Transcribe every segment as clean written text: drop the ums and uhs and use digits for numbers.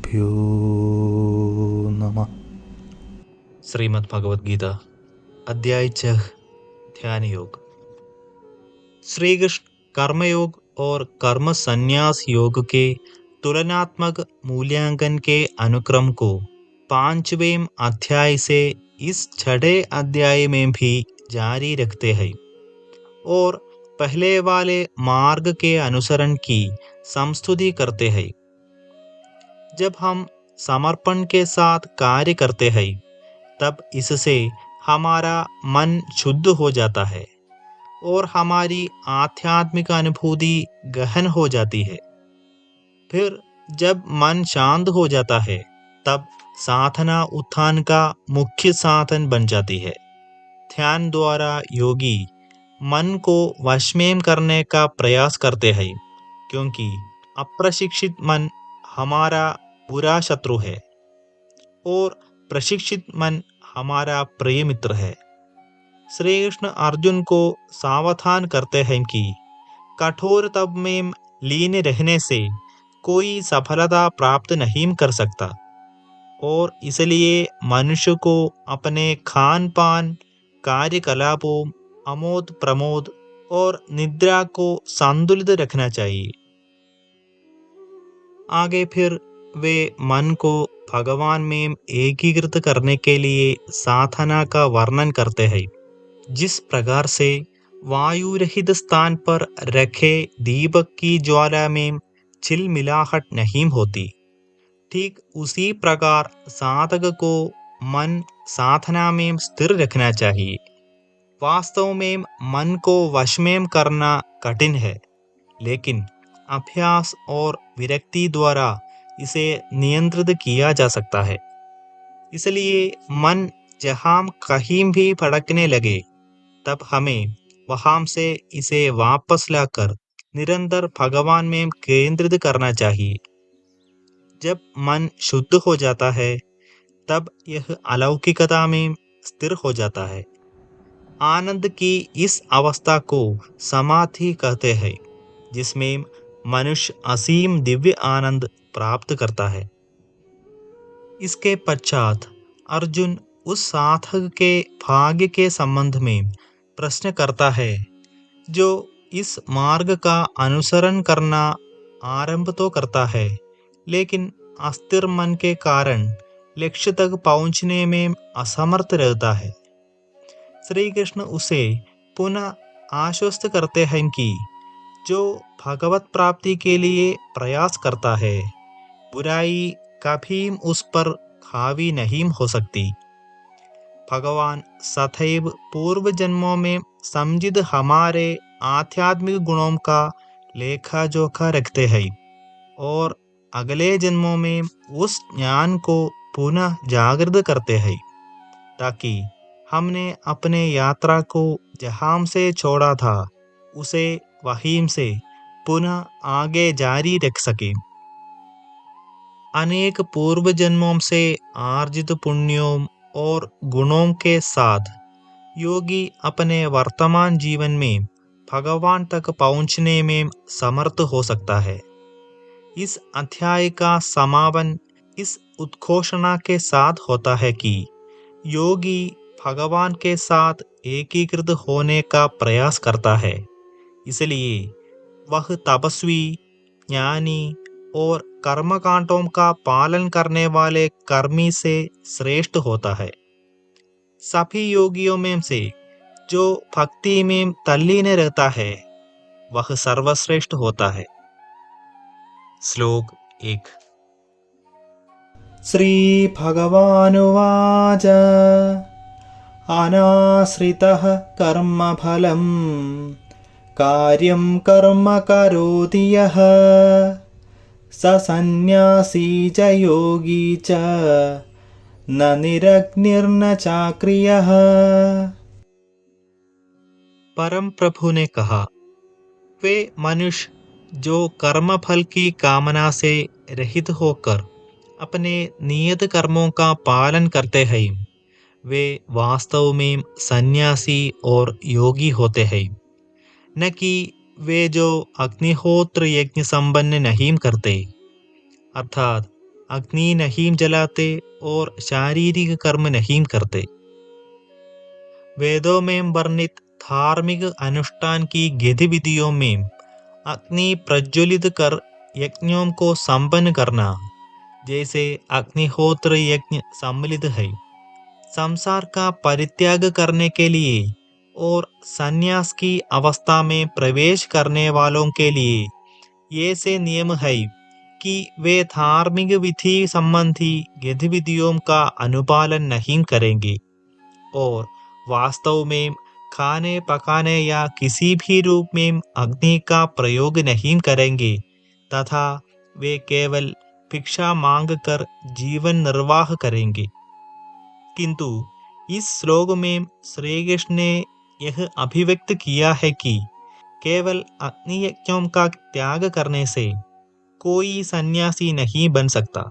श्रीगुरुभ्यो नमः। श्रीमद् भगवद गीता अध्याय 6 ध्यान योग। श्री कृष्ण कर्मयोग और कर्म संन्यास योग के तुलनात्मक मूल्यांकन के अनुक्रम को 5वें अध्याय से इस 6ठे अध्याय में भी जारी रखते हैं और पहले वाले मार्ग के अनुसरण की समस्तुति करते हैं। जब हम समर्पण के साथ कार्य करते हैं तब इससे हमारा मन शुद्ध हो जाता है और हमारी आध्यात्मिक अनुभूति गहन हो जाती है। फिर जब मन शांत हो जाता है तब साधना उत्थान का मुख्य साधन बन जाती है। ध्यान द्वारा योगी मन को वश में करने का प्रयास करते हैं, क्योंकि अप्रशिक्षित मन हमारा बुरा शत्रु है और प्रशिक्षित मन हमारा प्रिय मित्र है। श्री कृष्ण अर्जुन को सावधान करते हैं कि कठोर तप में लीन रहने से कोई सफलता प्राप्त नहीं कर सकता और इसलिए मनुष्य को अपने खान पान, कार्यकलापों, आमोद प्रमोद और निद्रा को संतुलित रखना चाहिए। आगे फिर वे मन को भगवान में एकीकृत करने के लिए साधना का वर्णन करते हैं। जिस प्रकार से वायु रहित स्थान पर रखे दीपक की ज्वाला में चिलमिलाहट नहीं होती, ठीक उसी प्रकार साधक को मन साधना में स्थिर रखना चाहिए। वास्तव में मन को वश में करना कठिन है, लेकिन अभ्यास और विरक्ति द्वारा इसे नियंत्रित किया जा सकता है। इसलिए मन जहाँ कहीं भी भटकने लगे तब हमें वहां से इसे वापस लाकर निरंतर भगवान में केंद्रित करना चाहिए। जब मन शुद्ध हो जाता है तब यह अलौकिकता में स्थिर हो जाता है। आनंद की इस अवस्था को समाधि कहते हैं, जिसमें मनुष्य असीम दिव्य आनंद प्राप्त करता है। इसके पश्चात अर्जुन उस साधक के भाग्य के संबंध में प्रश्न करता है, जो इस मार्ग का अनुसरण करना आरंभ तो करता है, लेकिन अस्थिर मन के कारण लक्ष्य तक पहुंचने में असमर्थ रहता है। श्री कृष्ण उसे पुनः आश्वस्त करते हैं कि जो भगवत प्राप्ति के लिए प्रयास करता है, बुराई कभी उस पर हावी नहीं हो सकती। भगवान सदैव पूर्व जन्मों में समझित हमारे आध्यात्मिक गुणों का लेखा जोखा रखते हैं और अगले जन्मों में उस ज्ञान को पुनः जागृत करते हैं, ताकि हमने अपने यात्रा को जहां से छोड़ा था उसे वहीं से पुनः आगे जारी रख सके। अनेक पूर्व जन्मों से आर्जित पुण्यों और गुणों के साथ योगी अपने वर्तमान जीवन में भगवान तक पहुंचने में समर्थ हो सकता है। इस अध्याय का समापन इस उद्घोषणा के साथ होता है कि योगी भगवान के साथ एकीकृत होने का प्रयास करता है, इसलिए वह तपस्वी, ज्ञानी और कर्मकांडों का पालन करने वाले कर्मी से श्रेष्ठ होता है। सभी योगियों में से जो भक्ति में तल्लीन रहता है वह सर्वश्रेष्ठ होता है। श्लोक 1। श्री भगवानुवाच अनाश्रितः कर्मफलं कार्यं कर्म करोति यः स सन्न्यासी च योगी च न निरग्निर्न चाक्रियः। परम प्रभु ने कहा, वे मनुष्य जो कर्मफल की कामना से रहित होकर अपने नियत कर्मों का पालन करते हैं, वे वास्तव में सन्यासी और योगी होते हैं, न कि वे जो अग्निहोत्र यज्ञ संपन्न नहीं करते, अर्थात अग्नि नहीं जलाते और शारीरिक कर्म नहीं करते। वेदों में वर्णित धार्मिक अनुष्ठान की गतिविधियों में अग्नि प्रज्वलित कर यज्ञों को संपन्न करना, जैसे अग्निहोत्र यज्ञ सम्मिलित है। संसार का परित्याग करने के लिए और संन्यास की अवस्था में प्रवेश करने वालों के लिए ये से नियम है कि वे धार्मिक विधि संबंधी गतिविधियों का अनुपालन नहीं करेंगे और वास्तव में खाने पकाने या किसी भी रूप में अग्नि का प्रयोग नहीं करेंगे तथा वे केवल भिक्षा मांग कर जीवन निर्वाह करेंगे। किंतु इस श्लोक में श्री कृष्ण ने यह अभिव्यक्त किया है कि केवल अग्नि यज्ञों का त्याग करने से कोई सन्यासी नहीं बन सकता।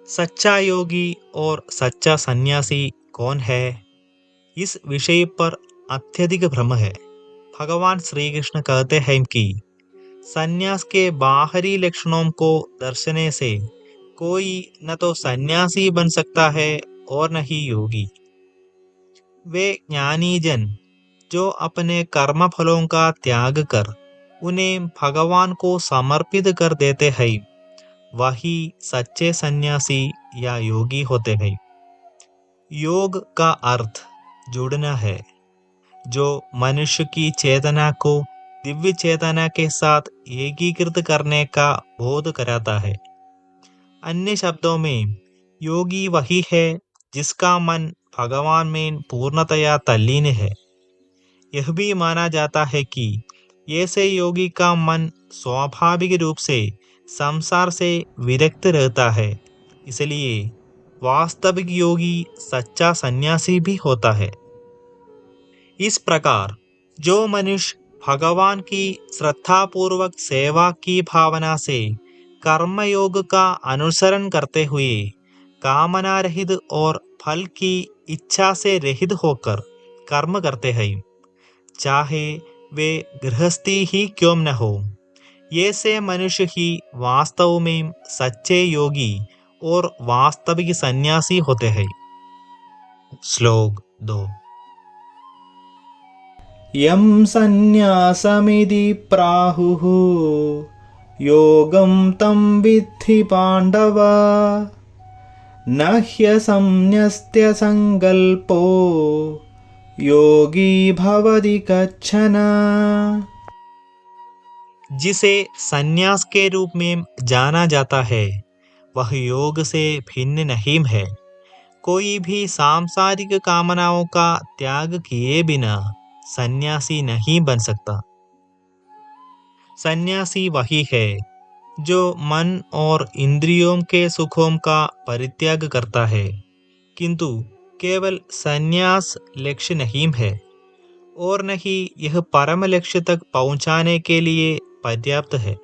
सच्चा योगी और सच्चा सन्यासी कौन है, इस विषय पर अत्यधिक भ्रम है। भगवान श्री कृष्ण कहते हैं कि सन्यास के बाहरी लक्षणों को दर्शने से कोई न तो सन्यासी बन सकता है और न ही योगी। वे ज्ञानी जन जो अपने कर्म फलों का त्याग कर उन्हें भगवान को समर्पित कर देते हैं, वही सच्चे सन्यासी या योगी होते हैं। योग का अर्थ जुड़ना है, जो मनुष्य की चेतना को दिव्य चेतना के साथ एकीकृत करने का बोध कराता है। अन्य शब्दों में योगी वही है जिसका मन भगवान में पूर्णतया तल्लीन है। यह भी माना जाता है कि ऐसे योगी का मन स्वाभाविक रूप से संसार से विरक्त रहता है, इसलिए वास्तविक योगी सच्चा सन्यासी भी होता है। इस प्रकार जो मनुष्य भगवान की श्रद्धापूर्वक सेवा की भावना से कर्मयोग का अनुसरण करते हुए कामना रहित और फल की इच्छा से रहित होकर कर्म करते हैं, चाहे वे गृहस्थी ही क्यों न हो, ऐसे मनुष्य ही वास्तव में सच्चे योगी और वास्तविक सन्यासी होते हैं। श्लोक 2। यं सन्न्यासमिति प्राहुः योगं तं विद्धि पाण्डव न ह्यसंन्यस्त्य संकल्पो योगी भवति कच्छन। जिसे सन्यास के रूप में जाना जाता है वह योग से भिन्न नहीं है। कोई भी सांसारिक कामनाओं का त्याग किए बिना सन्यासी नहीं बन सकता। सन्यासी वही है जो मन और इंद्रियों के सुखों का परित्याग करता है, किंतु केवल सन्यास लक्ष्य नहीं है और न ही यह परम लक्ष्य तक पहुंचाने के लिए पर्याप्त है।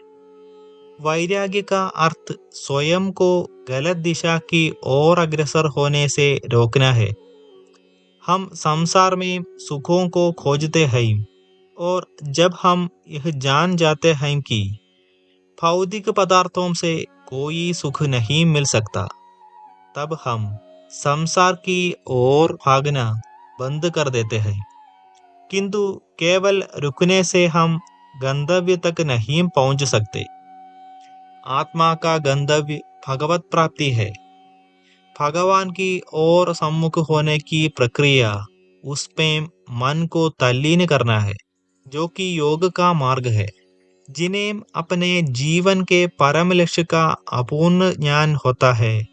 वैराग्य का अर्थ स्वयं को गलत दिशा की ओर अग्रसर होने से रोकना है। हम संसार में सुखों को खोजते हैं और जब हम यह जान जाते हैं कि भौतिक पदार्थों से कोई सुख नहीं मिल सकता, तब हम संसार की ओर भागना बंद कर देते हैं। किंतु केवल रुकने से हम गंतव्य तक नहीं पहुंच सकते। आत्मा का गंतव्य भगवत प्राप्ति है। भगवान की ओर सम्मुख होने की प्रक्रिया उसमें मन को तल्लीन करना है, जो कि योग का मार्ग है। जिन्हें अपने जीवन के परम लक्ष्य का अपूर्ण ज्ञान होता है,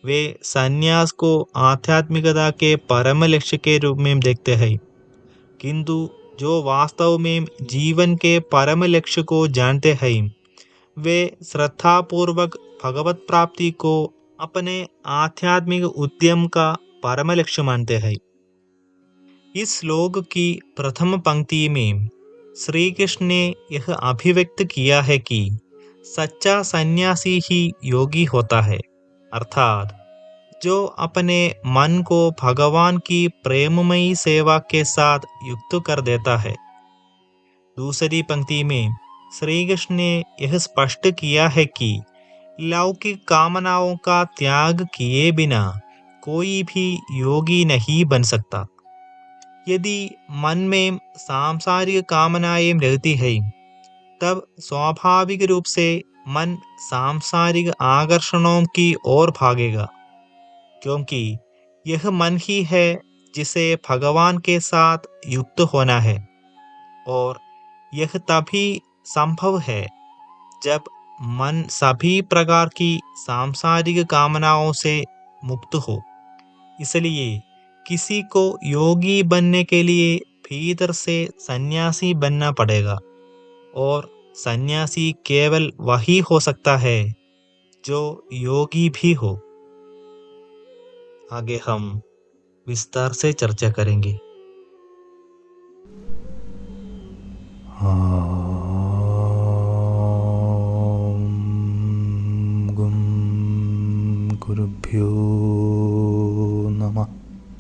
वे सन्यास को आध्यात्मिकता के परम लक्ष्य के रूप में देखते हैं। किंतु जो वास्तव में जीवन के परम लक्ष्य को जानते हैं, वे श्रद्धापूर्वक भगवत प्राप्ति को अपने आध्यात्मिक उद्यम का परम लक्ष्य मानते हैं। इस श्लोक की प्रथम पंक्ति में श्री कृष्ण ने यह अभिव्यक्त किया है कि सच्चा सन्यासी ही योगी होता है, अर्थात जो अपने मन को भगवान की प्रेममयी सेवा के साथ युक्त कर देता है। दूसरी पंक्ति में श्री कृष्ण ने यह स्पष्ट किया है कि लौकिक कामनाओं का त्याग किए बिना कोई भी योगी नहीं बन सकता। यदि मन में सांसारिक कामनाएं रहती है, तब स्वाभाविक रूप से मन सांसारिक आकर्षणों की ओर भागेगा, क्योंकि यह मन ही है जिसे भगवान के साथ युक्त होना है। और यह तभी संभव है जब मन सभी प्रकार की सांसारिक कामनाओं से मुक्त हो। इसलिए किसी को योगी बनने के लिए भीतर से सन्यासी बनना पड़ेगा, और सन्यासी केवल वही हो सकता है जो योगी भी हो। आगे हम विस्तार से चर्चा करेंगे। गुरुभ्यो नमः।